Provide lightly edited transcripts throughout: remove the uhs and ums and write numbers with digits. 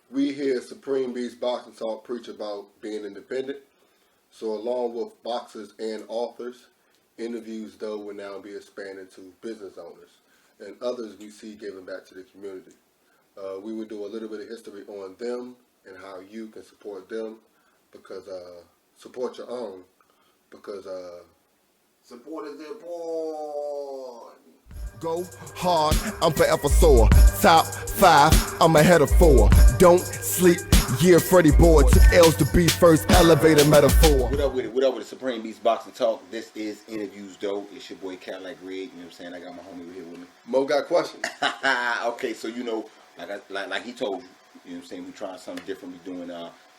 We hear Supreme Beast Boxing Talk preach about being independent. So along with boxers and authors, interviews though will now be expanded to business owners and others we see giving back to the community. We will do a little bit of history on them and how you can support them because support your own because Support is important. Go hard, I'm forever sore. Top 5, I'm ahead of 4. Don't sleep, year Freddie Boyd. Took L's to be first, elevator metaphor. What up with it? What up with the Supreme Beast Boxing Talk? This is Interviews Though. It's your boy Cadillac Red. You know what I'm saying? I got my homie here with me. MoGotQuestions. Okay, so you know, like he told you, you know what I'm saying? We trying something different. We doing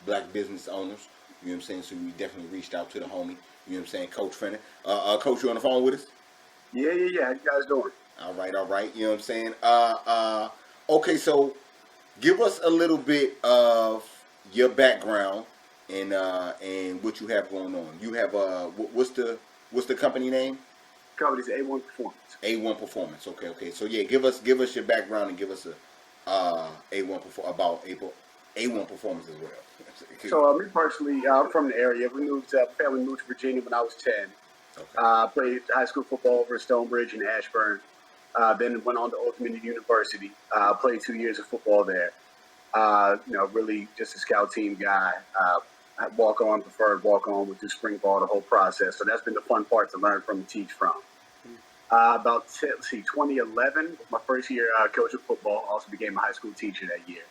black business owners. You know what I'm saying? So we definitely reached out to the homie. You know what I'm saying? Coach Fenner. Coach, you on the phone with us? Yeah. How you guys doing? All right. You know what I'm saying? Okay, so give us a little bit of your background and what you have going on. You have what's the company name? Company's A1 Performance. A1 Performance. Okay. So yeah, give us your background and give us a A1 Performance as well. So me personally, I'm from the area. Family moved to Virginia when I was 10. Okay. Played high school football over at Stonebridge and Ashburn. Then went on to Old Dominion University. Played 2 years of football there. Really just a scout team guy. Preferred walk on, went through spring ball, the whole process. So that's been the fun part to learn from and teach from. 2011 was my first year coaching football. Also became a high school teacher that year.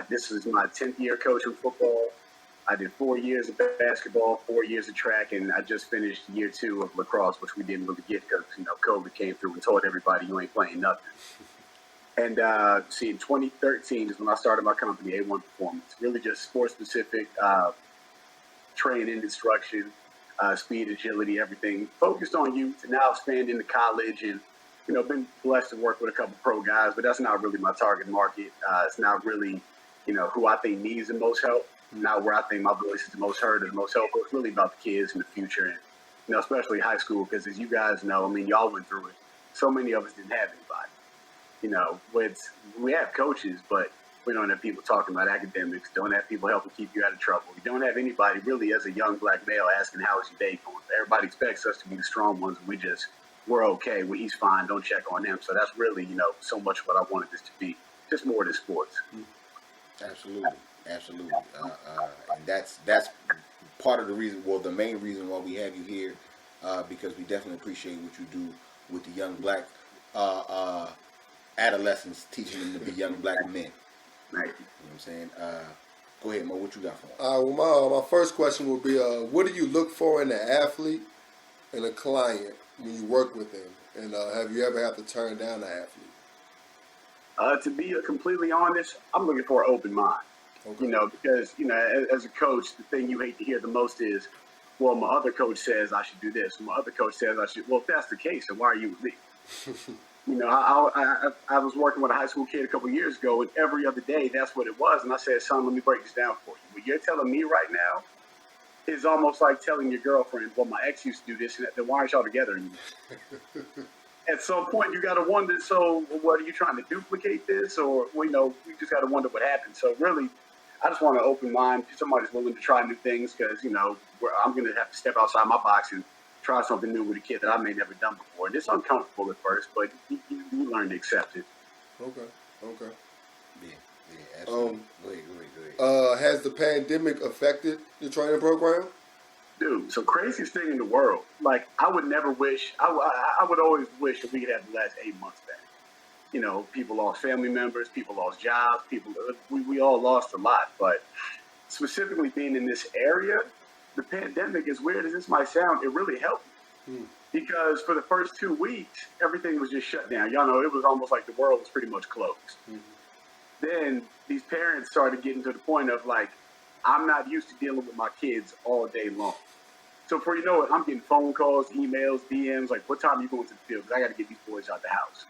This is my 10th year coaching football. I did 4 years of basketball, 4 years of track, and I just finished year 2 of lacrosse, which we didn't really get because, COVID came through and told everybody you ain't playing nothing. And in 2013 is when I started my company, A1 Performance. Really just sports-specific training, instruction, speed, agility, everything. Focused on youth and now expand into college and, been blessed to work with a couple pro guys, but that's not really my target market. It's not really, who I think needs the most help. Not where I think my voice is the most heard or the most helpful. It's really about the kids in the future and, especially high school, because as you guys know, y'all went through it. So many of us didn't have anybody. We have coaches, but we don't have people talking about academics, don't have people helping keep you out of trouble. We don't have anybody really as a young black male asking, how is your day going? Everybody expects us to be the strong ones, and we're okay. He's fine. Don't check on him. So that's really, so much what I wanted this to be. Just more than sports. Absolutely. And that's part of the reason, the main reason why we have you here, because we definitely appreciate what you do with the young black adolescents, teaching them to be young black men. Right. You know what I'm saying? Go ahead, Mo. What you got for them? Well, my first question would be, what do you look for in an athlete and a client when you work with them? And have you ever had to turn down an athlete? To be completely honest, I'm looking for an open mind. Okay. Because, as a coach, the thing you hate to hear the most is, well, my other coach says I should do this. My other coach says I should. Well, if that's the case, then why are you with me? I was working with a high school kid a couple years ago, and every other day, that's what it was. And I said, son, let me break this down for you. What you're telling me right now is almost like telling your girlfriend, well, my ex used to do this, and then why aren't y'all together anymore? At some point, you got to wonder, so what are you trying to duplicate this? Or, you just got to wonder what happened. So really, I just want an open mind. Somebody's willing to try new things because, I'm going to have to step outside my box and try something new with a kid that I may never done before. And it's uncomfortable at first, but you learn to accept it. Okay. Yeah, absolutely. Go ahead. Has the pandemic affected your training program? Dude, so craziest thing in the world. Like, I would always wish that we could have the last 8 months back. People lost family members, people lost jobs, we all lost a lot. But specifically being in this area, the pandemic, as weird as this might sound, it really helped me. Because for the first 2 weeks, everything was just shut down. Y'all know, it was almost like the world was pretty much closed. Then these parents started getting to the point of like, I'm not used to dealing with my kids all day long. So before you know it, I'm getting phone calls, emails, DMs, like, what time are you going to the field? Because I got to get these boys out the house.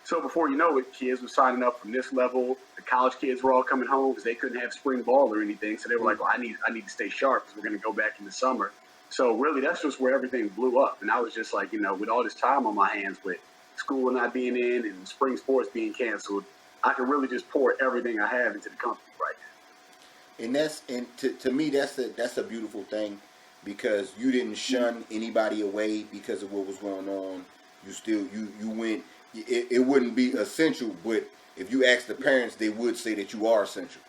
So before you know it, kids were signing up from this level. The college kids were all coming home because they couldn't have spring ball or anything. So they were like, well, I need to stay sharp because we're going to go back in the summer. So really, that's just where everything blew up. And I was just like, with all this time on my hands with school not being in and spring sports being canceled, I can really just pour everything I have into the company right now. And to me that's a beautiful thing, because you didn't shun anybody away because of what was going on. You still you went. It wouldn't be essential, but if you ask the parents, they would say that you are essential.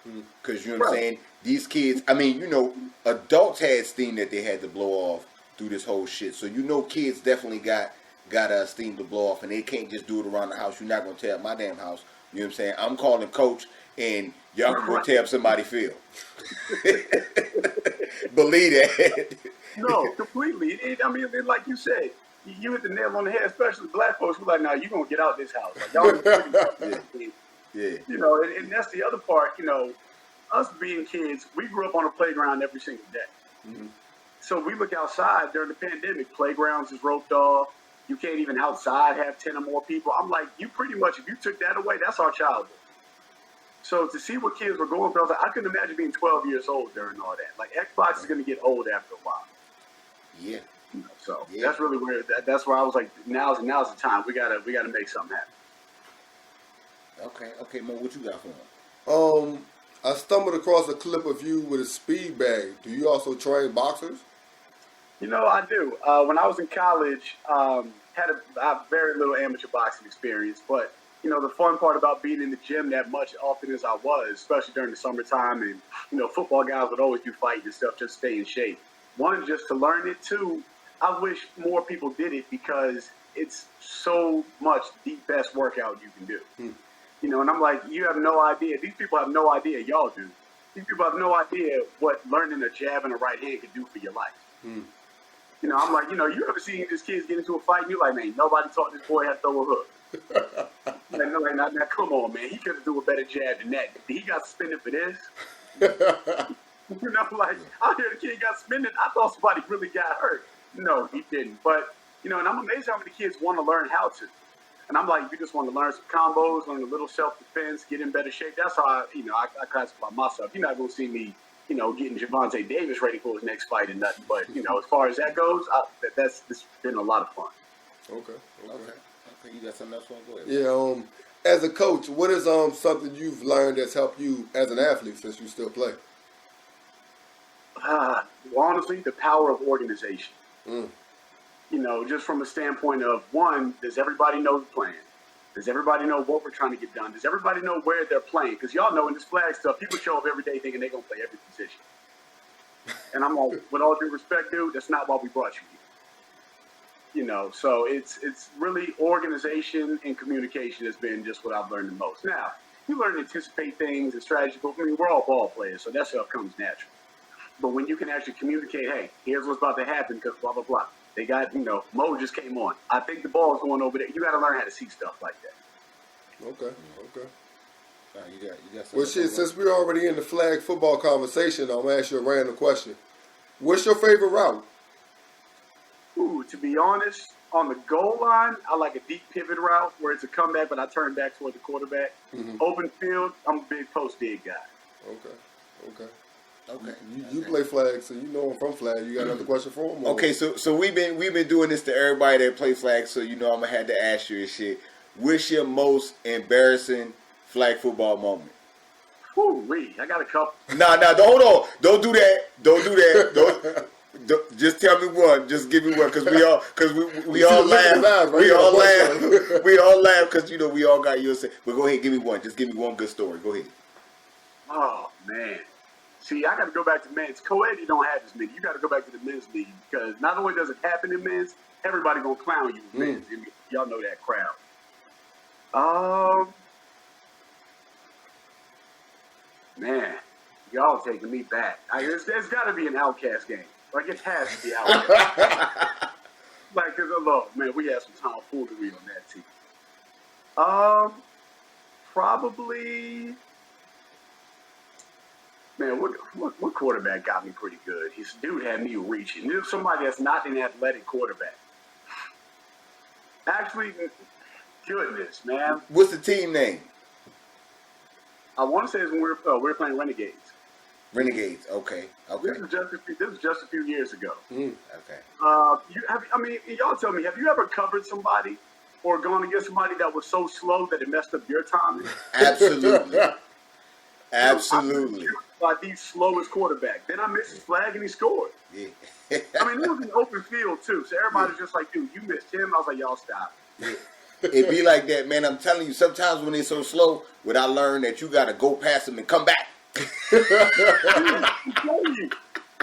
Because you know what I'm saying? These kids, I mean, you know, adults had steam that they had to blow off through this whole shit. So you know, kids definitely got steam to blow off, and they can't just do it around the house. You're not gonna tear up my damn house. You know what I'm saying? I'm calling coach, and y'all can go tear up somebody's field. Believe that. No, completely. I mean, like you said, you hit the nail on the head. Especially black folks, we're like, "Nah, you gonna get out this house." Like, y'all, Yeah. You know, and that's the other part. You know, us being kids, we grew up on a playground every single day. So we look outside during the pandemic. Playgrounds is roped off. You can't even outside have 10 or more people. I'm like, you pretty much, if you took that away, that's our childhood. So to see what kids were going through, I was like, I couldn't imagine being 12 years old during all that. Like, Xbox is going to get old after a while. Yeah. You know, so that's really where that's where I was like, now's the time. We gotta make something happen. Okay, Mo, what you got for him? I stumbled across a clip of you with a speed bag. Do you also train boxers? You know, I do. When I was in college, I have very little amateur boxing experience, but you know, the fun part about being in the gym that much often as I was, especially during the summertime, and you know, football guys would always do fighting and stuff just to stay in shape. One, just to learn it. Two, I wish more people did it because it's so much the best workout you can do. You know, and I'm like, you have no idea. These people have no idea. Y'all do. These people have no idea what learning a jab and a right hand can do for your life. You know, I'm like, you know, you ever seen these kids get into a fight and you're like, man, nobody taught this boy how to throw a hook. Like, now, come on, man. He could do a better jab than that. He got suspended for this. You know, like, I hear the kid got suspended. I thought somebody really got hurt. No, he didn't. But, you know, and I'm amazed how many kids want to learn how to. And I'm like, you just want to learn some combos, learn a little self-defense, get in better shape. That's how I classify myself. You're not going to see me, you know, getting Javante Davis ready for his next fight and nothing. But, you know, as far as that goes, that's been a lot of fun. Okay, you got something else? Go ahead. Yeah. As a coach, what is something you've learned that's helped you as an athlete since you still play? Honestly, the power of organization. You know, just from a standpoint of, one, does everybody know the plan? Does everybody know what we're trying to get done? Does everybody know where they're playing? Because y'all know in this flag stuff, people show up every day thinking they're going to play every position. And I'm like, with all due respect, dude, that's not why we brought you here. You know, so it's really organization and communication has been just what I've learned the most. Now, you learn to anticipate things and strategy, but I mean, we're all ball players, so that stuff comes natural. But when you can actually communicate, hey, here's what's about to happen because blah, blah, blah. They got, you know, Mo just came on. I think the ball's going over there. You got to learn how to see stuff like that. Okay. You got Well, shit, since we're already in the flag football conversation, I'm going to ask you a random question. What's your favorite route? Ooh, to be honest, on the goal line, I like a deep pivot route where it's a comeback, but I turn back toward the quarterback. Open field, I'm a big post big guy. Okay. You play flag, so you know I'm from flag. You got another question for him? Okay, so we've been doing this to everybody that play flag, so you know I'm gonna have to ask you this shit. What's your most embarrassing flag football moment? Woo-wee, I got a couple. Nah, hold on. Don't do that. Don't, just tell me one. Just give me one, because we all laugh. We all laugh because you know we all got yours. But go ahead, give me one. Just give me one good story. Go ahead. Oh man. See, I got to go back to men's. Co-ed, you don't have this many. You got to go back to the men's league because not only does it happen in men's, everybody gonna clown you in men's. Y'all know that crowd. Man, y'all taking me back. There's got to be an Outcast game. Like it has to be Outcast. Like, cause look, man, we had some tomfoolery on that team. Probably. Man, what quarterback got me pretty good? His dude had me reaching. There's somebody that's not an athletic quarterback. Actually, goodness, man. What's the team name? I want to say it's when we were playing Renegades. Renegades. Okay. This was just a few years ago. Okay. Y'all tell me, have you ever covered somebody or going against somebody that was so slow that it messed up your timing? Absolutely. I Absolutely. was by the slowest quarterback. Then I missed his flag and he scored. Yeah. I mean, it was an open field too, so everybody was just like, "Dude, you missed him." I was like, "Y'all stop." It be like that, man. I'm telling you, sometimes when they're so slow, when I learn that you got to go past them and come back. I'm telling you.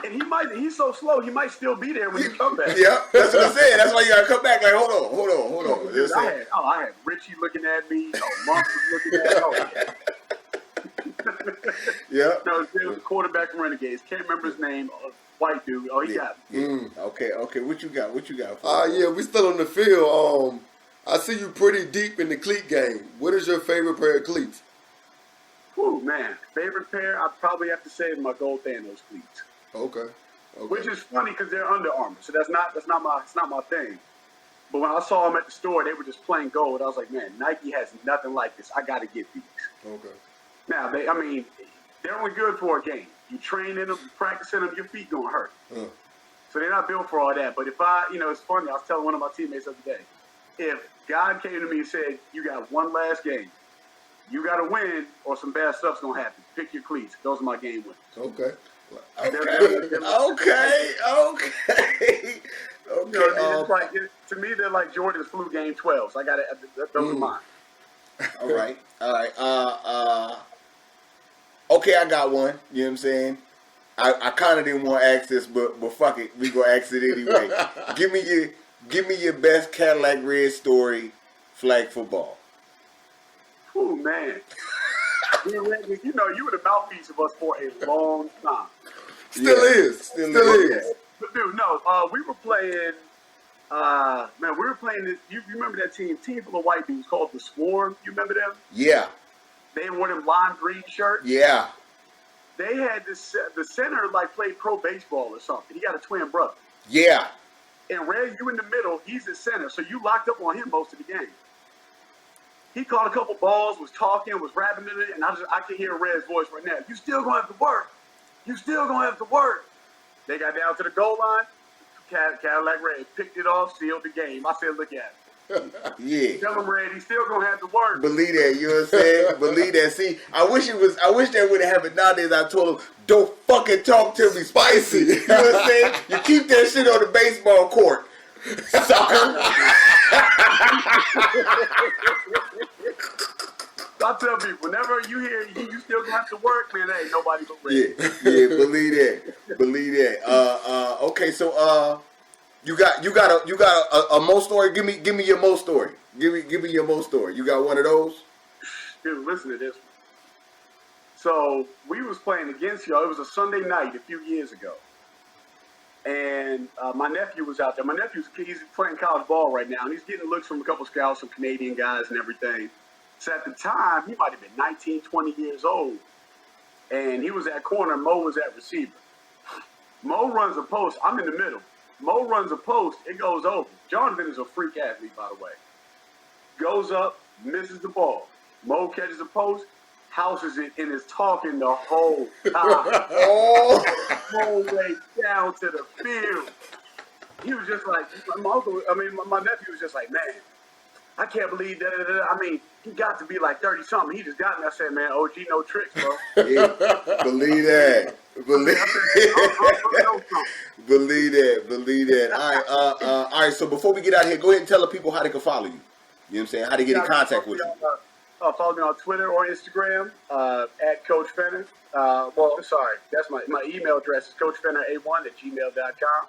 And he's so slow, he might still be there when you come back. Yeah, that's what I'm saying. That's why you got to come back like, hold on. Dude, I had Richie looking at me. Monk was looking at me. Oh, yeah. No, there was a quarterback from Renegades. Can't remember his name. White dude. Oh, he got me. Okay. What you got? Yeah, we still on the field. I see you pretty deep in the cleat game. What is your favorite pair of cleats? Whew, man. Favorite pair, I'd probably have to say is my Gold Thanos cleats. Okay. Which is funny because they're Under Armour, so it's not my thing. But when I saw them at the store, they were just plain gold. I was like, man, Nike has nothing like this. I got to get these. Okay. Now, they're only good for a game. You train in them, you practice in them, your feet gonna hurt. So they're not built for all that. But if it's funny. I was telling one of my teammates the other day, if God came to me and said, you got one last game, you got to win or some bad stuff's gonna happen. Pick your cleats. Those are my game winners. Okay. It's like, to me, they're like Jordan's flu game 12. So I got to. Those are mine. All right. Okay, I got one. You know what I'm saying? I kind of didn't want to ask this, but fuck it, we gonna ask it anyway. Give me your best Cadillac Red story, flag football. Oh man, you were the mouthpiece of us for a long time. Still is. But dude, no, we were playing. We were playing this. You remember that team full of white dudes called the Swarm? You remember them? Yeah. They wore them lime green shirts. Yeah. They had the center played pro baseball or something. He got a twin brother. Yeah. And Red, you in the middle. He's the center, so you locked up on him most of the game. He caught a couple balls, was talking, was rapping in it, and I can hear Red's voice right now. You still gonna have to work. You still gonna have to work. They got down to the goal line. Cadillac Red picked it off, sealed the game. I said, look at him. Yeah. Tell him, Red, he's still gonna have to work. Believe that, you know what I'm saying? Believe that. See, I wish that would have happened nowadays. I told him, don't fucking talk to me spicy. You know what I'm saying? You keep that shit on the baseball court. Sucker. I tell people, whenever you hear you still gonna have to work, man, ain't nobody but Red. Yeah, believe that. Okay, so you got a Mo story. Give me your Mo story. Give me your Mo story. You got one of those? Dude, listen to this one. So we was playing against y'all. It was a Sunday night a few years ago, and my nephew was out there. My he's playing college ball right now, and he's getting looks from a couple scouts, some Canadian guys, and everything. So at the time, he might have been 19, 20 years old, and he was at corner. Mo was at receiver. Mo runs a post. I'm in the middle. Mo runs a post. It goes over. Jonathan is a freak athlete, by the way. Goes up, misses the ball. Mo catches the post, houses it, and is talking the whole time. Whole way down to the field. He was just like, my nephew was just like, man, I can't believe that. I mean, he got to be like 30-something. He just got me. I said, man, OG, no tricks, bro. Yeah, believe that. Believe that. All right. So before we get out of here, go ahead and tell the people how they can follow you. You know what I'm saying? How to get in contact with you. Follow me on Twitter or Instagram at Coach Fenner. That's my email address is coachfenner81@gmail.com.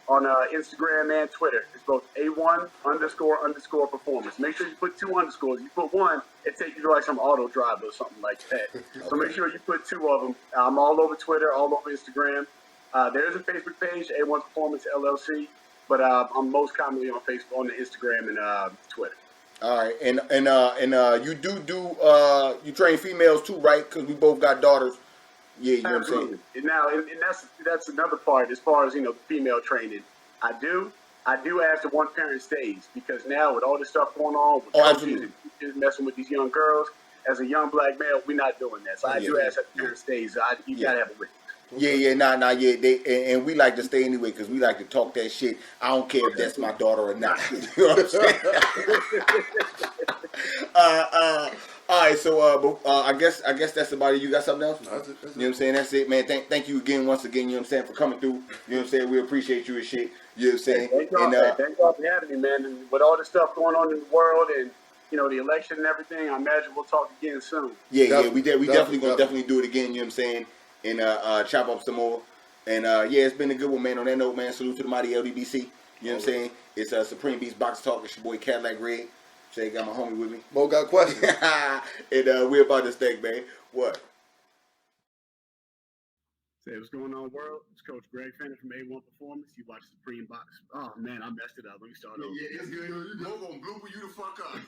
On Instagram and Twitter, it's both A1__performance. Make sure you put 2 underscores. You put 1, it takes you to some auto drive or something like that. Okay. So make sure you put 2 of them. I'm all over Twitter, all over Instagram. There's a Facebook page, A1 Performance LLC, but I'm most commonly on Facebook, on the Instagram and Twitter. All right, and you train females too, right? Because we both got daughters. Yeah, you know what I'm saying? Now, and that's another part as far as, female training. I do ask that one parent stays, because now with all this stuff going on, with coaches and teachers messing with these young girls, as a young black male, we're not doing that. So I do ask that the parent stays. You got to have a witness. Nah, and we like to stay anyway because we like to talk that shit. I don't care if that's my daughter or not. You know what I'm saying? All right, so I guess that's about it. You got something else? That's it. You know what I'm saying? That's it, man. Thank you again, once again. You know what I'm saying, for coming through. You know what I'm saying? We appreciate you and shit. You know what I'm saying? Thank y'all for having me, man. And with all the stuff going on in the world and the election and everything, I imagine we'll talk again soon. We definitely gonna do it again. You know what I'm saying? And chop up some more. And it's been a good one, man. On that note, man, salute to the mighty LDBC. You know what I'm saying? It's Supreme Beast Box Talk. It's your boy Cadillac Red. Say, got my homie with me. MoGotQuestions. And we're about this thing, man. What? Say, what's going on, world? It's Coach Greg Fenner from A1 Performance. You watch Supreme Box. Oh, man, I messed it up. Let me start over. Yeah, it's good. We're going to blooper you the fuck up.